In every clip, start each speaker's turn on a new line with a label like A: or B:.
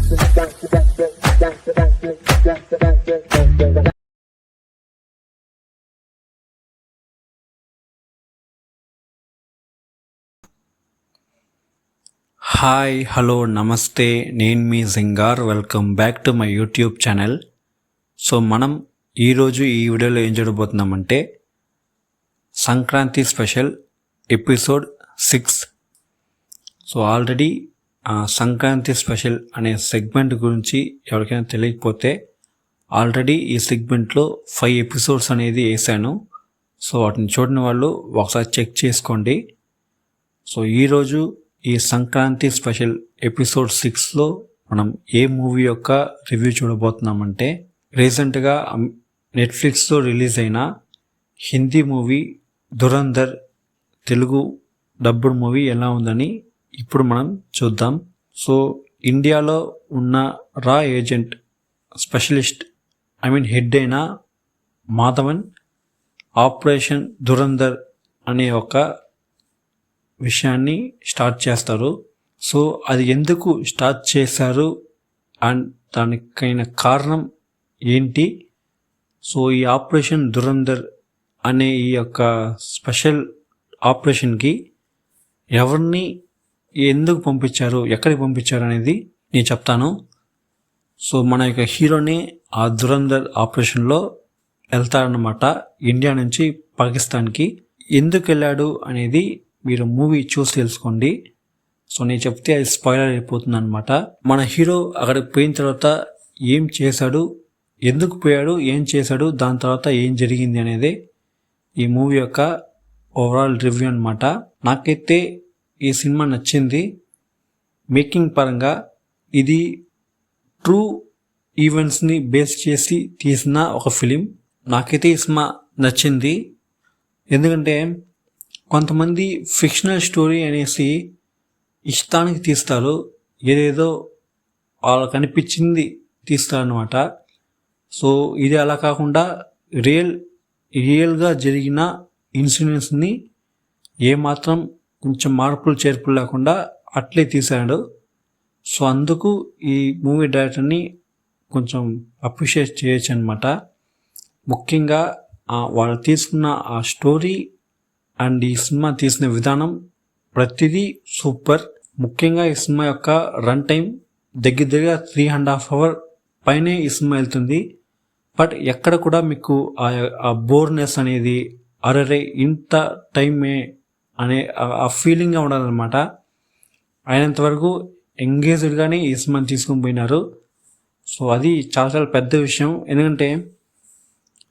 A: Hi hello నమస్తే, నేను మీ Jingar. Welcome back to my YouTube channel. So మనం ఈరోజు ఈ వీడియోలో ఏం చూడబోతున్నామంటే Sankranti special episode 6. So already Sankranti special అనే సెగ్మెంట్ గురించి ఎవరికైనా తెలియకపోతే ఆల్రెడీ ఈ సెగ్మెంట్లో 5 ఎపిసోడ్స్ అనేది వేసాను. సో వాటిని చూడని వాళ్ళు ఒకసారి చెక్ చేసుకోండి. సో ఈరోజు ఈ సంక్రాంతి స్పెషల్ ఎపిసోడ్ 6లో మనం ఏ మూవీ యొక్క రివ్యూ చూడబోతున్నామంటే రీసెంట్గా నెట్ఫ్లిక్స్లో రిలీజ్ అయిన Hindi movie Dhurandhar Telugu dubbed movie ఎలా ఉందని ఇప్పుడు మనం చూద్దాం. సో ఇండియాలో ఉన్న రా ఏజెంట్ స్పెషలిస్ట్ హెడ్ అయిన మాధవన్ ఆపరేషన్ ధురంధర్ అనే ఒక విషయాన్ని స్టార్ట్ చేస్తారు. సో అది ఎందుకు స్టార్ట్ చేశారు అండ్ దానికైన కారణం ఏంటి, సో ఈ ఆపరేషన్ ధురంధర్ అనే ఈ యొక్క స్పెషల్ ఆపరేషన్కి ఎవరిని ఎందుకు పంపించారు, ఎక్కడికి పంపించారు అనేది నేను చెప్తాను. సో మన యొక్క హీరోని ఆ ధురంధర్ ఆపరేషన్లో వెళ్తారన్నమాట, ఇండియా నుంచి పాకిస్తాన్కి. ఎందుకు వెళ్ళాడు అనేది మీరు మూవీ చూసి తెలుసుకోండి. సో నేను చెప్తే అది స్పాయిలర్ అయిపోతుంది అనమాట. మన హీరో అక్కడికి పోయిన తర్వాత ఏం చేశాడు, ఎందుకు పోయాడు, ఏం చేశాడు, దాని తర్వాత ఏం జరిగింది అనేది ఈ మూవీ యొక్క ఓవరాల్ రివ్యూ అనమాట. నాకైతే ఈ సినిమా నచ్చింది. మేకింగ్ పరంగా ఇది ట్రూ ఈవెంట్స్ని బేస్ చేసి తీసిన ఒక ఫిలిం. నాకైతే ఈ సినిమా నచ్చింది. ఎందుకంటే కొంతమంది ఫిక్షనల్ స్టోరీ అనేసి ఇష్టానికి తీస్తారు, ఏదేదో వాళ్ళకి అనిపించింది తీస్తారనమాట. సో ఇది అలా కాకుండా రియల్గా జరిగిన ఇన్సిడెంట్స్ని ఏమాత్రం కొంచెం మార్పులు చేర్పులు లేకుండా అట్లే తీశాడు. సో అందుకు ఈ మూవీ డైరెక్టర్ని కొంచెం అప్రిషియేట్ చేయొచ్చు అనమాట. ముఖ్యంగా వాళ్ళు తీసుకున్న ఆ స్టోరీ అండ్ ఈ సినిమా తీసిన విధానం ప్రతిదీ సూపర్. ముఖ్యంగా ఈ సినిమా యొక్క రన్ టైం దగ్గర 3.5 hours పైనే ఈ సినిమా వెళ్తుంది. బట్ ఎక్కడ కూడా మీకు ఆ బోర్నెస్ అనేది అరే ఇంత టైమే అనే ఆ ఫీలింగ్గా ఉండాలన్నమాట. అయినంత వరకు ఎంగేజ్డ్గానే ఈ సినిమాని తీసుకొని పోయినారు. సో అది చాలా చాలా పెద్ద విషయం. ఎందుకంటే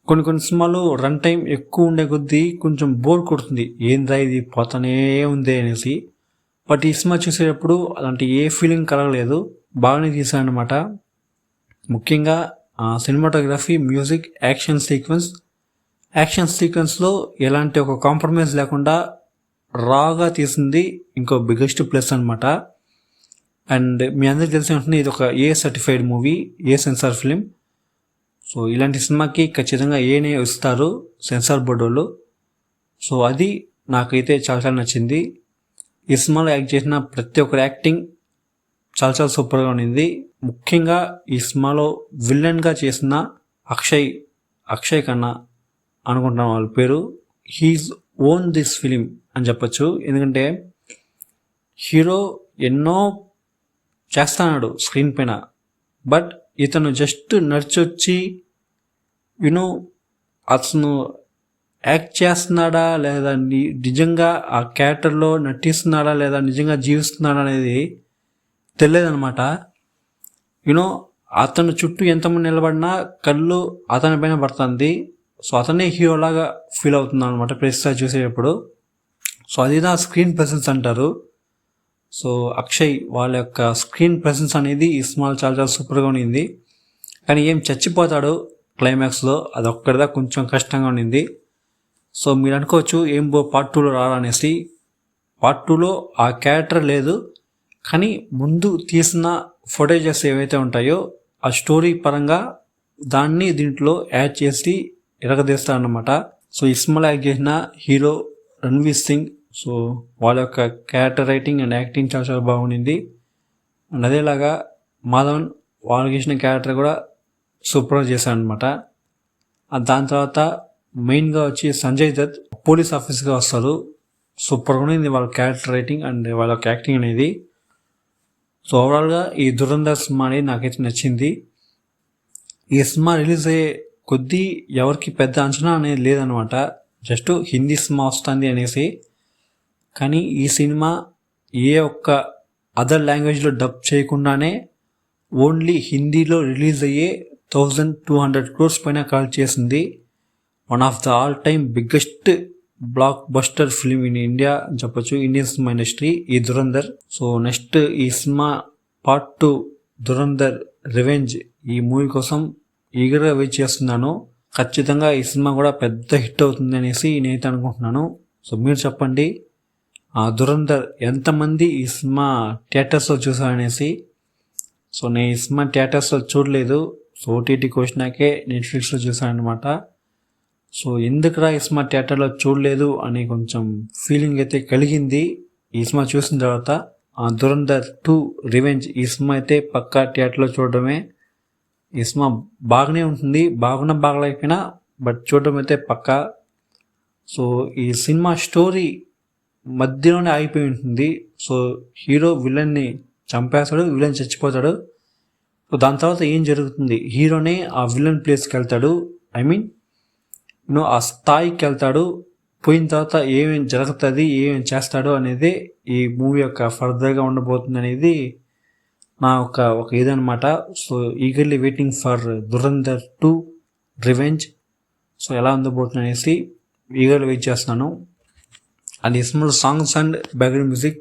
A: కొన్ని సినిమాలు రన్ టైం ఎక్కువ ఉండే కొద్దీ కొంచెం బోర్ కొడుతుంది, ఏంద్రా ఇది పోతానే ఉంది అనేసి. బట్ ఈ సినిమా చూసేటప్పుడు అలాంటి ఏ ఫీలింగ్ కలగలేదు, బాగానే తీసానమాట. ముఖ్యంగా సినిమాటోగ్రఫీ, మ్యూజిక్, యాక్షన్ సీక్వెన్స్లో ఎలాంటి ఒక కాంప్రమైజ్ లేకుండా రాగా తీసింది ఇంకో బిగ్గెస్ట్ ప్లస్ అనమాట. అండ్ మీ అందరికి తెలిసి ఉంటుంది, ఇది ఒక ఏ సర్టిఫైడ్ మూవీ, ఏ సెన్సార్ ఫిలిం. సో ఇలాంటి సినిమాకి ఖచ్చితంగా ఏనే ఇస్తారు సెన్సార్ బోర్డు వాళ్ళు. సో అది నాకైతే చాలా చాలా నచ్చింది. ఈ సినిమాలో యాక్ట్ చేసిన ప్రతి ఒక్కరి యాక్టింగ్ చాలా చాలా సూపర్గా ఉండింది. ముఖ్యంగా ఈ సినిమాలో విలన్గా చేసిన అక్షయ్ ఖన్నా అనుకుంటున్నాను వాళ్ళ పేరు. హీఈస్ ఓన్ దిస్ ఫిలిం అని చెప్పచ్చు. ఎందుకంటే హీరో ఎన్నో చేస్తున్నాడు స్క్రీన్ పైన, బట్ ఇతను జస్ట్ నడిచొచ్చి అతను యాక్ట్ చేస్తున్నాడా లేదా నిజంగా ఆ క్యారెక్టర్లో నటిస్తున్నాడా లేదా నిజంగా జీవిస్తున్నాడా అనేది తెలియదనమాట. అతను చుట్టూ ఎంతమంది నిలబడినా కళ్ళు అతని పైన పడుతుంది. సో అతనే హీరోలాగా ఫీల్ అవుతుంది అనమాట ప్రతిసారి చూసేటప్పుడు. సో అది నా స్క్రీన్ ప్రెసెన్స్ అంటారు. సో అక్షయ్ వాళ్ళ యొక్క స్క్రీన్ ప్రెసెన్స్ అనేది ఈ సినిమాలో చాలా చాలా సూపర్గా ఉండింది. కానీ ఏం చచ్చిపోతాడు క్లైమాక్స్లో, అదొక్కడిదా కొంచెం కష్టంగా ఉండింది. సో మీరు అనుకోవచ్చు ఏం పార్ట్ 2లో రారా అనేసి. పార్ట్ 2లో ఆ క్యారెక్టర్ లేదు, కానీ ముందు తీసిన ఫుటేజెస్ ఏవైతే ఉంటాయో ఆ స్టోరీ పరంగా దాన్ని దీంట్లో యాడ్ చేసి ఎరగదీస్తారన్నమాట. సో ఈ సినిమాలో యాక్ట్ చేసిన హీరో రణ్వీర్ సింగ్. సో వాళ్ళ యొక్క క్యారెక్టర్ రైటింగ్ అండ్ యాక్టింగ్ చాలా చాలా బాగుండింది. అండ్ అదేలాగా మాధవన్ వాళ్ళకి ఇచ్చిన క్యారెక్టర్ కూడా సూపర్గా చేశాడు అనమాట. దాని తర్వాత మెయిన్గా వచ్చి సంజయ్ దత్ పోలీస్ ఆఫీసర్గా వస్తారు. సూపర్గా ఉంది వాళ్ళ క్యారెక్టర్ రైటింగ్ అండ్ వాళ్ళ యాక్టింగ్ అనేది. సో ఓవరాల్గా ఈ దురంధర్ సినిమా అనేది నాకైతే నచ్చింది. ఈ సినిమా రిలీజ్ అయ్యే కొద్దీ ఎవరికి పెద్ద అంచనా అనేది లేదనమాట. జస్ట్ హిందీ సినిమా వస్తుంది అనేసి. కానీ ఈ సినిమా ఏ ఒక్క అదర్ లాంగ్వేజ్లో డబ్ చేయకుండానే ఓన్లీ హిందీలో రిలీజ్ అయ్యే 1200 crores పైన కలెక్ట్ చేసింది. One of the all time biggest block buster film in India అని చెప్పొచ్చు, ఇండియన్ సినిమా ఇండస్ట్రీ, ఈ దురంధర్. సో నెక్స్ట్ ఈ సినిమా పార్ట్ 2 దురంధర్ రివెంజ్ ఈ మూవీ కోసం ఈగర్గా వెయిట్ చేస్తున్నాను. ఖచ్చితంగా ఈ సినిమా కూడా పెద్ద హిట్ అవుతుంది అనేసి నేనైతే అనుకుంటున్నాను. సో మీరు చెప్పండి, దురంధర్ ఎంతమంది ఈ సినిమా థియేటర్స్లో చూసారనేసి. సో నేను ఈ సినిమా థియేటర్స్లో చూడలేదు. సో ఓటీటీకి వచ్చినాకే నెట్ఫ్లిక్స్లో చూసాను అనమాట. సో ఎందుకురా ఈ సినిమా థియేటర్లో చూడలేదు అని కొంచెం ఫీలింగ్ అయితే కలిగింది ఈ సినిమా చూసిన తర్వాత. దురంధర్ 2 రివెంజ్ ఈ సినిమా అయితే పక్కా థియేటర్లో చూడడమే. ఈ సినిమా బాగానే ఉంటుంది, బాగలేకపోయినా బట్ చూడడం అయితే పక్కా. సో ఈ సినిమా స్టోరీ మధ్యలోనే ఆగిపోయి ఉంటుంది. సో హీరో విలన్ని చంపేస్తాడు, విలన్ చచ్చిపోతాడు. సో దాని తర్వాత ఏం జరుగుతుంది, హీరోనే ఆ విలన్ ప్లేస్కి వెళ్తాడు, ఐ మీన్ ఆ స్థాయికి వెళ్తాడు. పోయిన తర్వాత ఏమేమి జరుగుతుంది, ఏమేమి చేస్తాడు అనేది ఈ మూవీ యొక్క ఫర్దర్గా ఉండబోతుంది అనేది నా ఒక ఇదనమాట. So eagerly waiting for Dhurandhar 2 revenge. So ఎలా ఉండబోతుంది అనేసి ఈగర్లీ వెయిట్ చేస్తున్నాను. అండ్ ఈ సినిమాలో సాంగ్స్ అండ్ బ్యాక్గ్రౌండ్ మ్యూజిక్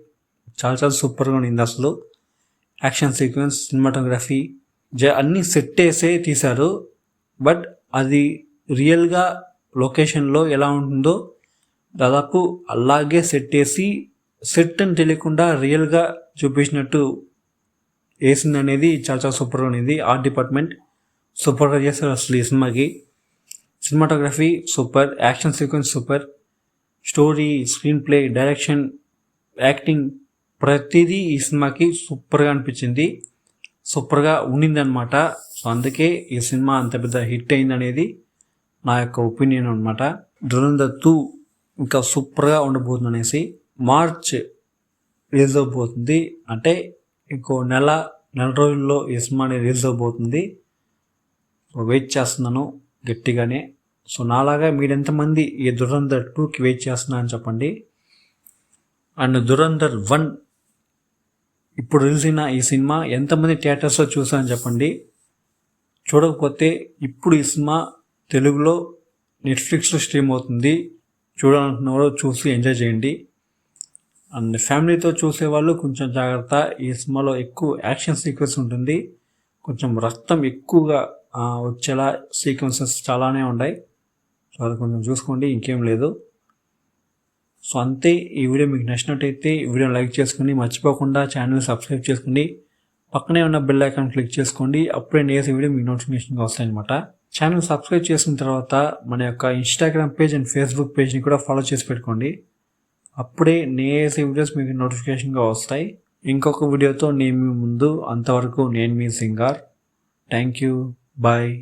A: చాలా సూపర్గా ఉంది. అసలు యాక్షన్ సీక్వెన్స్, సినిమాటోగ్రఫీ అన్నీ సెట్ వేసే తీశారు. బట్ అది రియల్గా లొకేషన్లో ఎలా ఉంటుందో దాదాపు అలాగే సెట్ వేసి, సెట్ అని తెలియకుండా రియల్గా చూపించినట్టు వేసింది అనేది చాలా సూపర్గా ఉంది. ఆర్ట్ డిపార్ట్మెంట్ సూపర్గా చేస్తారు అసలు ఈ సినిమాకి. Cinematography super, action sequence super, story, screen play, direction, acting ప్రతిదీ ఈ సినిమాకి సూపర్గా అనిపించింది, సూపర్గా ఉండిందనమాట. సో అందుకే ఈ సినిమా అంత పెద్ద హిట్ అయింది అనేది నా యొక్క ఒపీనియన్ అనమాట. దురంధర్ 2 ఇంకా సూపర్గా ఉండబోతుంది అనేసి. మార్చ్ రిలీజ్ అవబోతుంది, అంటే ఇంకో నెల రోజుల్లో ఈ సినిమా రిలీజ్ అవబోతుంది. వెయిట్ చేస్తున్నాను గట్టిగానే. సో నాలాగా మీరు ఎంతమంది ఈ దురంధర్ 2కి వెయిట్ చేస్తున్నారని చెప్పండి. అండ్ దురంధర్ 1 ఇప్పుడు రిలీజ్ అయిన ఈ సినిమా ఎంతమంది థియేటర్స్లో చూసారని చెప్పండి. చూడకపోతే ఇప్పుడు ఈ సినిమా తెలుగులో నెట్ఫ్లిక్స్లో స్ట్రీమ్ అవుతుంది. చూడాలనుకున్న వాళ్ళు చూసి ఎంజాయ్ చేయండి. అండ్ ఫ్యామిలీతో చూసేవాళ్ళు కొంచెం జాగ్రత్త. ఈ సినిమాలో ఎక్కువ యాక్షన్ సీక్వెన్స్ ఉంటుంది, కొంచెం రక్తం ఎక్కువగా వచ్చేలా సీక్వెన్సెస్ చాలానే ఉన్నాయి. సో అది కొంచెం చూసుకోండి, ఇంకేం లేదు. సో అంతే. ఈ వీడియో మీకు నచ్చినట్టయితే ఈ వీడియోని లైక్ చేసుకుని మర్చిపోకుండా ఛానల్ సబ్స్క్రైబ్ చేసుకోండి. పక్కనే ఉన్న బెల్ ఐకాన్ క్లిక్ చేసుకోండి. అప్పుడే నేను చేసే వీడియో మీకు నోటిఫికేషన్గా వస్తాయన్నమాట. ఛానల్ సబ్స్క్రైబ్ చేసిన తర్వాత మన యొక్క ఇన్స్టాగ్రామ్ పేజ్ అండ్ ఫేస్బుక్ పేజ్ని కూడా ఫాలో చేసి పెట్టుకోండి. అప్పుడే నేను చేసే వీడియోస్ మీకు నోటిఫికేషన్గా వస్తాయి. ఇంకొక వీడియోతో నేను మీ ముందు. అంతవరకు నేను మీ సింగార్. Thank you, bye.